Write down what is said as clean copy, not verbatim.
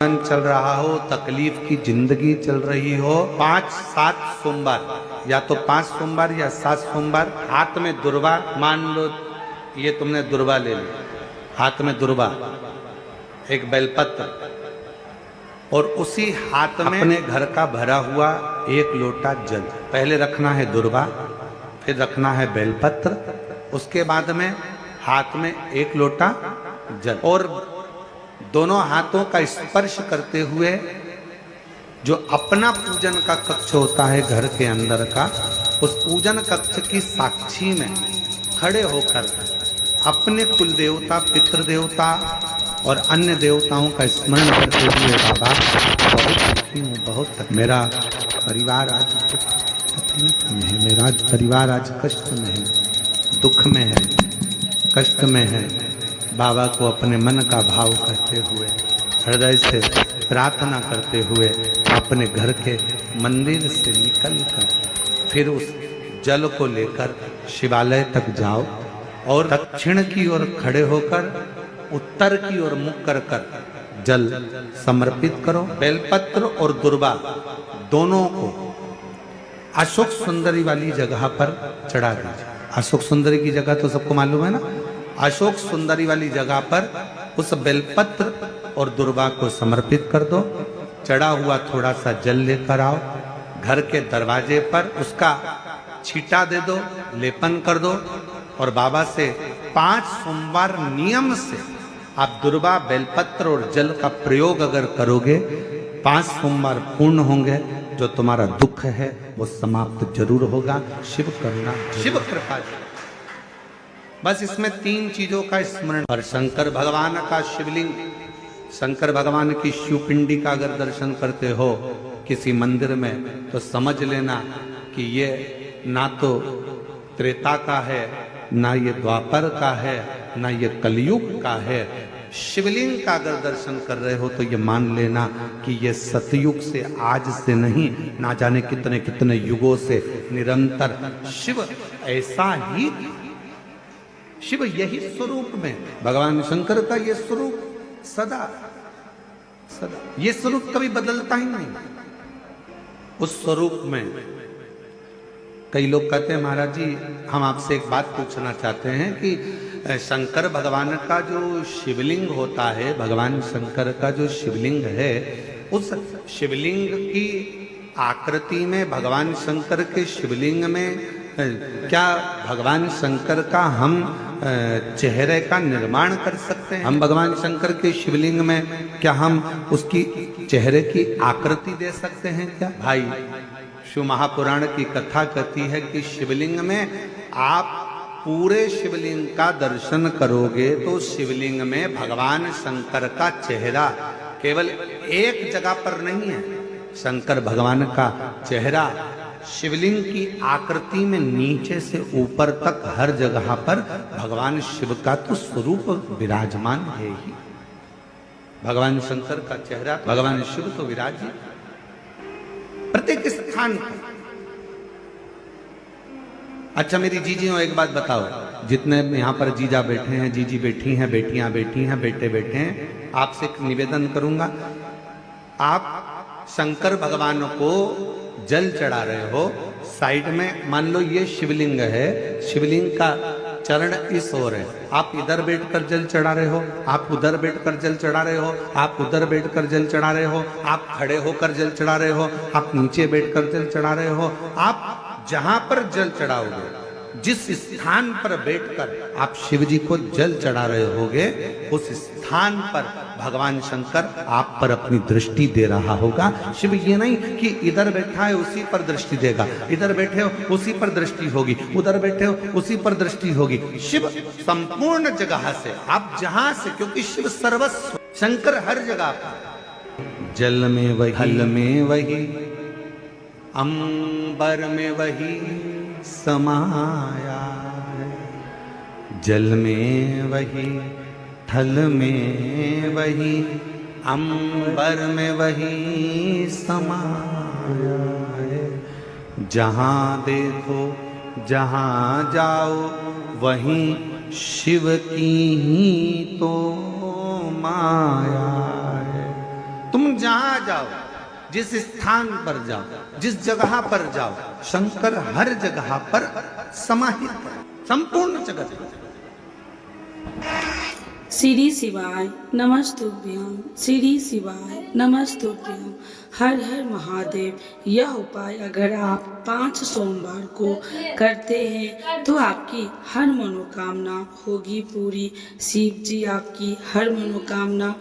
जीवन चल रहा हो, तकलीफ की जिंदगी चल रही हो, 5-7 सोमवार, या तो 5 सोमवार या 7 सोमवार, हाथ में दुर्वा, मान लो ये तुमने दुर्वा ले ली, हाथ में दुर्वा, एक बेलपत्र, और उसी हाथ में अपने घर का भरा हुआ 1 लोटा जल। पहले रखना है दुर्वा, फिर रखना है बेलपत्र, उसके बाद में हाथ में 1 लोटा जल, और दोनों हाथों का स्पर्श करते हुए जो अपना पूजन का कक्ष होता है घर के अंदर का, उस पूजन कक्ष की साक्षी में खड़े होकर अपने कुल देवता, पितृ देवता और अन्य देवताओं का स्मरण करते हुए, बाबा बहुत दुखी हूँ, बहुत मेरा परिवार आज तकलीफ में है, मेरा परिवार आज कष्ट में है, दुख में है, कष्ट में है। बाबा को अपने मन का भाव करते हुए, हृदय से प्रार्थना करते हुए अपने घर के मंदिर से निकलकर फिर उस जल को लेकर शिवालय तक जाओ और दक्षिण की ओर खड़े होकर उत्तर की ओर मुख कर जल समर्पित करो। बेलपत्र और दुर्वा दोनों को अशोक सुंदरी वाली जगह पर चढ़ा दीजिए। अशोक सुंदरी की जगह तो सबको मालूम है ना। अशोक सुंदरी वाली जगह पर उस बेलपत्र और दुर्वा को समर्पित कर दो। चढ़ा हुआ थोड़ा सा जल लेकर आओ, घर के दरवाजे पर उसका छींटा दे दो, लेपन कर दो, और बाबा से 5 सोमवार नियम से आप दुर्वा, बेलपत्र और जल का प्रयोग अगर करोगे, 5 सोमवार पूर्ण होंगे, जो तुम्हारा दुख है वो समाप्त जरूर होगा। शिव करुणा, शिव कृपा। बस इसमें 3 चीजों का स्मरण। और शंकर भगवान का शिवलिंग, शंकर भगवान की शिवपिंडी का अगर दर्शन करते हो किसी मंदिर में, तो समझ लेना कि ये ना तो त्रेता का है, ना ये द्वापर का है, ना ये कलयुग का है। शिवलिंग का अगर दर्शन कर रहे हो तो ये मान लेना कि ये सतयुग से, आज से नहीं, ना जाने कितने कितने युगों से निरंतर शिव ऐसा ही, शिव यही स्वरूप में, भगवान शंकर का ये स्वरूप सदा सदा, ये स्वरूप कभी बदलता ही नहीं। उस स्वरूप में कई लोग कहते हैं, महाराज जी हम आपसे एक बात पूछना चाहते हैं कि शंकर भगवान का जो शिवलिंग होता है, भगवान शंकर का जो शिवलिंग है, उस शिवलिंग की आकृति में, भगवान शंकर के शिवलिंग में क्या भगवान शंकर का हम चेहरे का निर्माण कर सकते हैं? हम भगवान शंकर के शिवलिंग में क्या हम उसकी चेहरे की आकृति दे सकते हैं क्या? भाई, शिव महापुराण की कथा कहती है कि शिवलिंग में आप पूरे शिवलिंग का दर्शन करोगे तो शिवलिंग में भगवान शंकर का चेहरा केवल एक जगह पर नहीं है। शंकर भगवान का चेहरा शिवलिंग की आकृति में नीचे से ऊपर तक हर जगह पर भगवान शिव का तो स्वरूप विराजमान है ही। भगवान शंकर का चेहरा, भगवान शिव तो विराजी प्रत्येक स्थान पर। अच्छा मेरी जीजियों एक बात बताओ, जितने यहाँ पर जीजा बैठे हैं, जीजी बैठी हैं, बेटियां बैठी हैं, बेटे बैठे हैं, आपसे एक निवेदन करूंगा, आप शंकर भगवान को जल चढ़ा रहे हो, साइड में मान लो ये शिवलिंग है, शिवलिंग का चरण इस ओर है, आप इधर बैठकर जल चढ़ा रहे हो, आप उधर बैठकर जल चढ़ा रहे हो, आप उधर बैठकर जल चढ़ा रहे हो, आप खड़े होकर जल चढ़ा रहे हो, आप नीचे बैठकर जल चढ़ा रहे हो, आप जहां पर जल चढ़ाओगे, जिस स्थान पर बैठकर आप शिव जी को जल चढ़ा रहे होगे, उस स्थान पर भगवान शंकर आप पर अपनी दृष्टि दे रहा होगा। शिव ये नहीं कि इधर बैठा है उसी पर दृष्टि देगा, इधर बैठे हो उसी पर दृष्टि होगी, उधर बैठे हो उसी पर दृष्टि होगी। शिव संपूर्ण जगह से, आप जहां से, क्योंकि शिव सर्वस्व, शंकर हर जगह पर, जल में वही, हल में वही, अंबर में वही समाया है, जल में वही, थल में वही, अंबर में वही समाया है। जहाँ देखो जहाँ जाओ वहीं शिव की ही तो माया है। तुम जहां जाओ, जिस स्थान पर जाओ, जिस जगह पर जाओ, शंकर हर जगह पर समाहित है, संपूर्ण जगत में। श्री शिवाय नमस्तुभ्यं, श्री शिवाय नमस्तुभ्यं, हर हर महादेव। यह उपाय अगर आप 5 सोमवार को करते हैं तो आपकी हर मनोकामना होगी पूरी। शिव जी आपकी हर मनोकामना